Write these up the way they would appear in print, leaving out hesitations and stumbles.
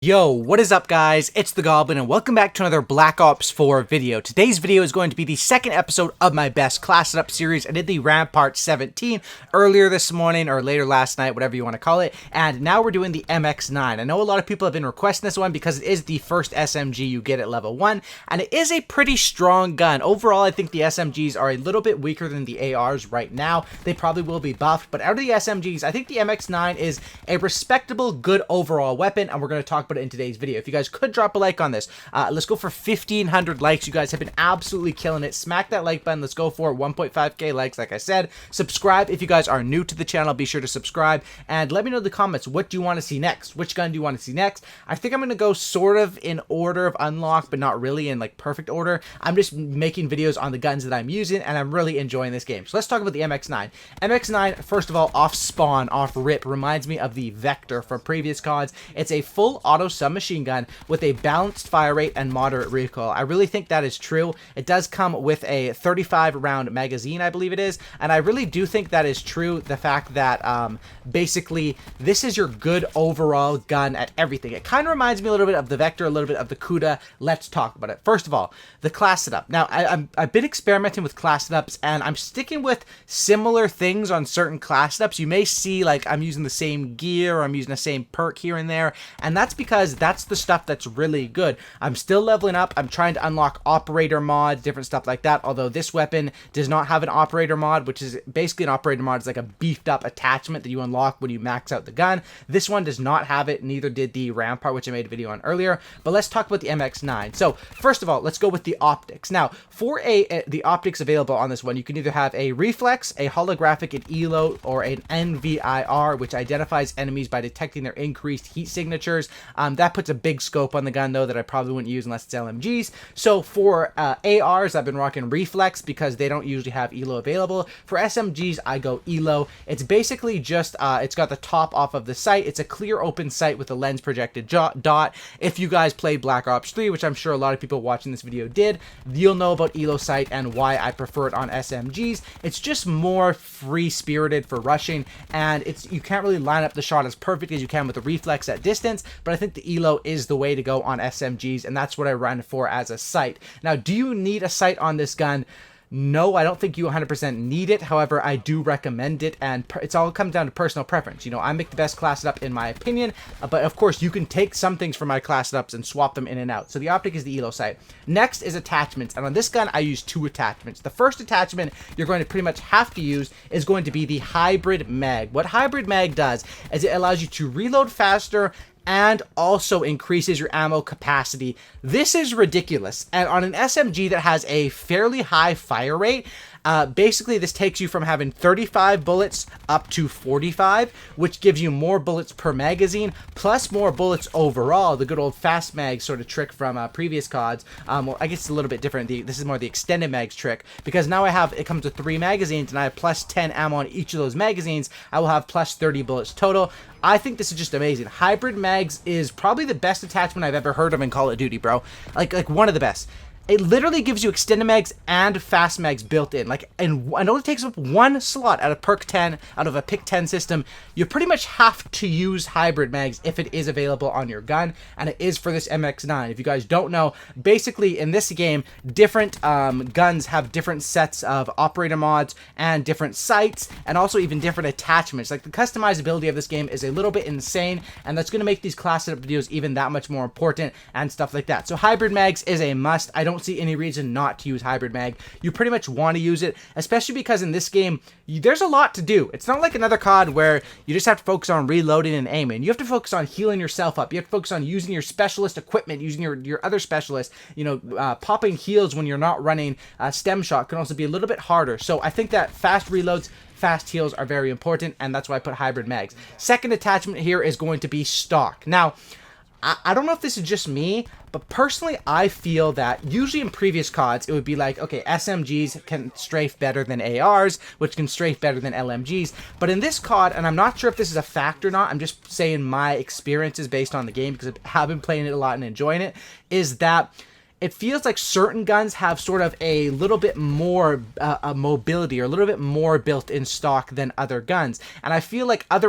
Yo, what is up guys? It's the Goblin and welcome back to another Black Ops 4 video. Today's video is going to be the second episode of my best class setup series. I did the Rampart 17 earlier this morning or later last night, whatever you want to call it, and now we're doing the MX9. I know a lot of people have been requesting this one because it is the first SMG you get at level 1, and it is a pretty strong gun. Overall, I think the SMGs are a little bit weaker than the ARs right now. They probably will be buffed, but out of the SMGs, I think the MX9 is a respectable, good overall weapon, and we're going to talk about it in today's video. If you guys could drop a like on this, let's go for 1,500 likes. You guys have been absolutely killing it. Smack that like button. Let's go for 1.5k likes. Like I said, subscribe if you guys are new to the channel. Be sure to subscribe and let me know in the comments, what do you want to see next? Which gun do you want to see next? I think I'm going to go sort of in order of unlock, but not really in like perfect order. I'm just making videos on the guns that I'm using, and I'm really enjoying this game. So let's talk about the MX9. MX9, first of all, off spawn, off rip, reminds me of the Vector from previous CODs. It's a full auto submachine gun with a balanced fire rate and moderate recoil. I really think that is true. It does come with a 35 round magazine, I believe it is, and I really do think that is true. The fact that basically this is your good overall gun at everything. It kind of reminds me a little bit of the Vector, a little bit of the Cuda. Let's talk about it. First of all, the class setup. Now, I've been experimenting with class setups, and I'm sticking with similar things on certain class setups. You may see like I'm using the same gear, or I'm using the same perk here and there, and that's because that's the stuff that's really good. I'm still leveling up. I'm trying to unlock operator mods, different stuff like that, although this weapon does not have an operator mod, which is basically an operator mod. It's like a beefed up attachment that you unlock when you max out the gun. This one does not have it, neither did the Rampart, which I made a video on earlier. But let's talk about the MX9. So first of all, let's go with the optics. Now, for the optics available on this one, you can either have a reflex, a holographic, an ELO, or an NVIR, which identifies enemies by detecting their increased heat signatures. That puts a big scope on the gun, though, that I probably wouldn't use unless it's LMGs. So for ARs, I've been rocking reflex because they don't usually have ELO available. For SMGs, I go ELO. It's basically just, it's got the top off of the sight. It's a clear open sight with a lens projected dot. If you guys played Black Ops 3, which I'm sure a lot of people watching this video did, you'll know about ELO sight and why I prefer it on SMGs. It's just more free-spirited for rushing, and you can't really line up the shot as perfect as you can with the reflex at distance, but I think the ELO is the way to go on SMGs, and that's what I run for as a sight. Now, do you need a sight on this gun? No, I don't think you 100% need it. However, I do recommend it, and it's all comes down to personal preference. You know, I make the best class setup in my opinion, but of course, you can take some things from my class setups and swap them in and out. So the optic is the ELO sight. Next is attachments, and on this gun, I use 2 attachments. The first attachment you're going to pretty much have to use is going to be the hybrid mag. What hybrid mag does is it allows you to reload faster and also increases your ammo capacity. This is ridiculous. And on an SMG that has a fairly high fire rate, basically this takes you from having 35 bullets up to 45, which gives you more bullets per magazine, plus more bullets overall. The good old fast mag sort of trick from previous CODs. Well, I guess it's a little bit different. This is more the extended mags trick, because now it comes with 3 magazines, and I have plus 10 ammo on each of those magazines. I will have plus 30 bullets total. I think this is just amazing. Hybrid mags is probably the best attachment I've ever heard of in Call of Duty, bro. Like one of the best. It literally gives you extended mags and fast mags built in. And I know it takes up 1 slot out of perk 10, out of a pick 10 system. You pretty much have to use hybrid mags if it is available on your gun, and it is for this MX9. If you guys don't know, basically in this game, different guns have different sets of operator mods and different sights, and also even different attachments. Like, the customizability of this game is a little bit insane, and that's going to make these class setup videos even that much more important and stuff like that. So hybrid mags is a must. I don't see any reason not to use hybrid mag. You pretty much want to use it, especially because in this game there's a lot to do. It's not like another COD where you just have to focus on reloading and aiming. You have to focus on healing yourself up. You have to focus on using your specialist equipment, using your other specialists. You know, popping heals when you're not running stem shot can also be a little bit harder. So I think that fast reloads, fast heals are very important, and that's why I put hybrid mags. Second attachment here is going to be stock. Now, I don't know if this is just me, but personally, I feel that usually in previous CODs, it would be like, okay, SMGs can strafe better than ARs, which can strafe better than LMGs. But in this COD, and I'm not sure if this is a fact or not, I'm just saying my experiences based on the game because I have been playing it a lot and enjoying it, is that it feels like certain guns have sort of a little bit more mobility or a little bit more built in stock than other guns. And I feel like I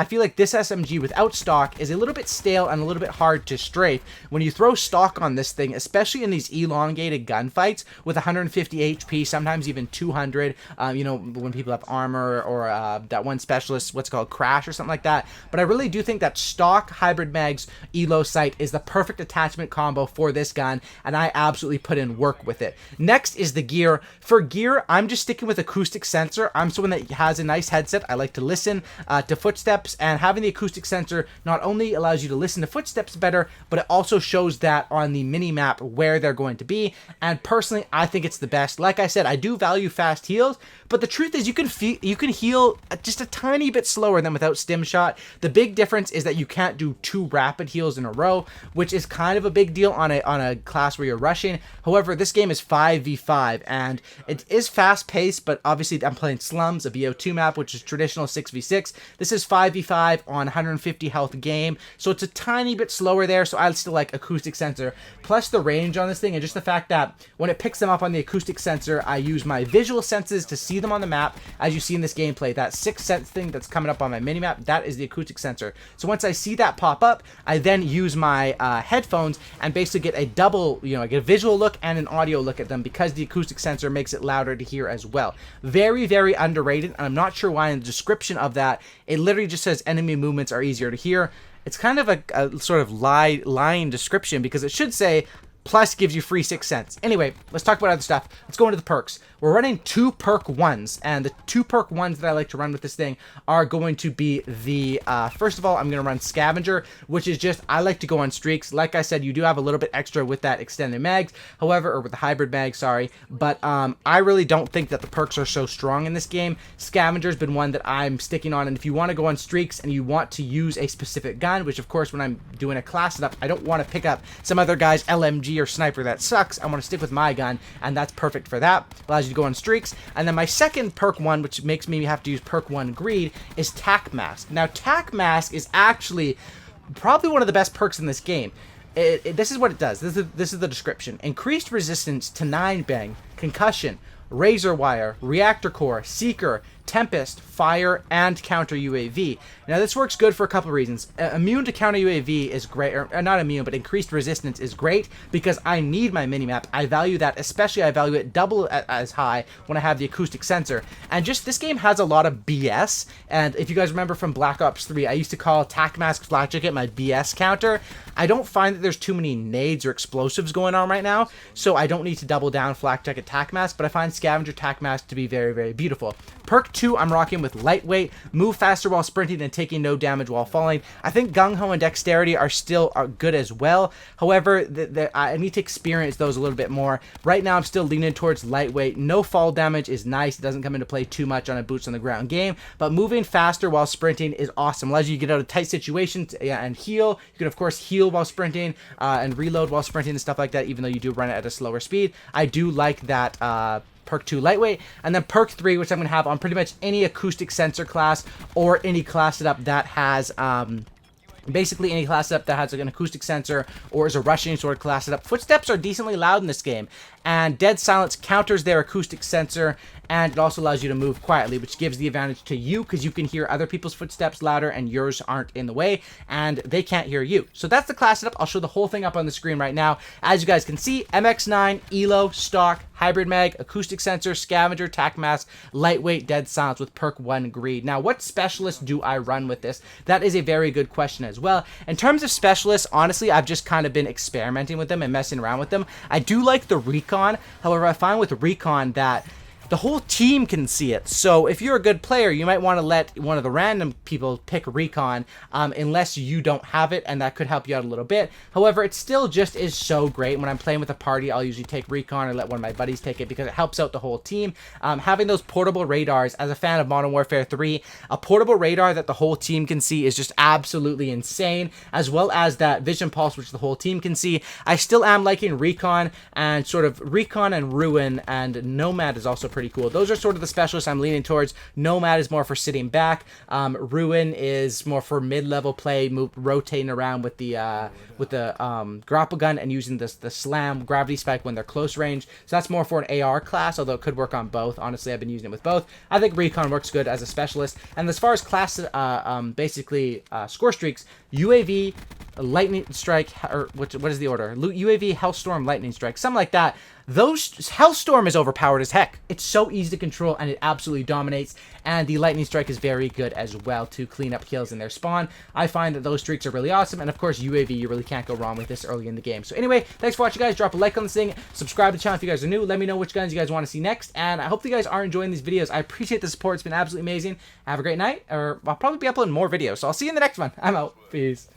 feel like this SMG without stock is a little bit stale and a little bit hard to strafe. When you throw stock on this thing, especially in these elongated gunfights with 150 HP, sometimes even 200, you know, when people have armor or that one specialist, what's it called, Crash or something like that. But I really do think that stock hybrid mags elo sight is the perfect attachment combo for this gun, and I absolutely put in work with it. Next is the gear. For gear, I'm just sticking with acoustic sensor. I'm someone that has a nice headset. I like to listen to footsteps, and having the acoustic sensor not only allows you to listen to footsteps better, but it also shows that on the mini map where they're going to be. And personally, I think it's the best. Like I said, I do value fast heals, but the truth is you can heal just a tiny bit slower than without stim shot. The big difference is that you can't do 2 rapid heals in a row, which is kind of a big deal on a class where you're rushing. However, this game is 5v5 and it is fast paced, but obviously I'm playing Slums, a VO2 map, which is traditional 6v6. This is 5v5 on 150 health game, so it's a tiny bit slower there, so I still like acoustic sensor. Plus the range on this thing, and just the fact that when it picks them up on the acoustic sensor, I use my visual senses to see them on the map. As you see in this gameplay, that 6th sense thing that's coming up on my minimap, that is the acoustic sensor. So once I see that pop up, I then use my headphones and basically get a double, you know, I get a visual look and an audio look at them, because the acoustic sensor makes it louder to hear as well. Very, very underrated, and I'm not sure why in the description of that, it literally just says enemy movements are easier to hear. It's kind of a sort of lying description, because it should say plus gives you free 6 cents. Anyway, let's talk about other stuff. Let's go into the perks. We're running 2 perk 1s, and the 2 perk 1s that I like to run with this thing are going to be the, first of all, I'm going to run Scavenger, which is just, I like to go on streaks. Like I said, you do have a little bit extra with that extended mags, however, or with the hybrid mag, sorry, but I really don't think that the perks are so strong in this game. Scavenger's been one that I'm sticking on, and if you want to go on streaks and you want to use a specific gun, which of course when I'm doing a class setup, I don't want to pick up some other guy's LMG or sniper that sucks. I want to stick with my gun, and that's perfect for that. Allows you to go on streaks. And then my second perk 1, which makes me have to use perk 1 greed, is Tac Mask. Now Tac Mask is actually probably one of the best perks in this game. This is what it does. This is the description. Increased resistance to 9-bang, concussion, razor wire, reactor core, seeker, tempest, fire, and counter UAV. Now this works good for a couple of reasons. Immune to counter UAV is great, or not immune, but increased resistance is great because I need my minimap. I value that, especially I value it double as high when I have the acoustic sensor. And just this game has a lot of BS, and if you guys remember from Black Ops 3, I used to call Tac Mask Flak Jacket my BS counter. I don't find that there's too many nades or explosives going on right now, so I don't need to double down Flak Jacket Tac Mask, but I find Scavenger Tac Mask to be very, very beautiful. Perk 2, I'm rocking with lightweight, move faster while sprinting and taking no damage while falling. I think Gung Ho and Dexterity are still good as well. However, I need to experience those a little bit more. Right now, I'm still leaning towards lightweight. No fall damage is nice. It doesn't come into play too much on a boots on the ground game, but moving faster while sprinting is awesome. Allows you to get out of tight situations and heal. You can, of course, heal while sprinting and reload while sprinting and stuff like that, even though you do run it at a slower speed. I do like that perk 2 lightweight. And then perk 3, which I'm going to have on pretty much any acoustic sensor class or any class setup that has basically any class setup that has like an acoustic sensor or is a rushing sort of class setup. Footsteps are decently loud in this game, and dead silence counters their acoustic sensor, and it also allows you to move quietly, which gives the advantage to you because you can hear other people's footsteps louder and yours aren't in the way and they can't hear you. So that's the class setup. I'll show the whole thing up on the screen right now. As you guys can see, MX9, ELO, stock, hybrid mag, acoustic sensor, scavenger, tac mask, lightweight, dead silence with perk 1 greed. Now, what specialists do I run with this? That is a very good question as well. In terms of specialists, honestly, I've just kind of been experimenting with them and messing around with them. I do like the recon. However, I find with recon that the whole team can see it. So if you're a good player, you might want to let one of the random people pick recon unless you don't have it, and that could help you out a little bit. However, it still just is so great. When I'm playing with a party, I'll usually take recon or let one of my buddies take it because it helps out the whole team. Having those portable radars, as a fan of Modern Warfare 3, a portable radar that the whole team can see is just absolutely insane, as well as that vision pulse which the whole team can see. I still am liking recon, and sort of recon and ruin, and nomad is also pretty pretty cool. Those are sort of the specialists I'm leaning towards. Nomad is more for sitting back. Ruin is more for mid-level play, rotating around with the grapple gun and using the slam gravity spike when they're close range. So that's more for an AR class, although it could work on both. Honestly, I've been using it with both. I think Recon works good as a specialist. And as far as class, score streaks, UAV, Lightning Strike, or what is the order? UAV, Hellstorm, Lightning Strike, something like that. Hellstorm is overpowered as heck. It's so easy to control, and it absolutely dominates. And the Lightning Strike is very good as well to clean up kills in their spawn. I find that those streaks are really awesome. And of course, UAV, you really can't go wrong with this early in the game. So anyway, thanks for watching, guys. Drop a like on this thing. Subscribe to the channel if you guys are new. Let me know which guns you guys want to see next. And I hope you guys are enjoying these videos. I appreciate the support. It's been absolutely amazing. Have a great night. Or I'll probably be uploading more videos. So I'll see you in the next one. I'm out. Peace.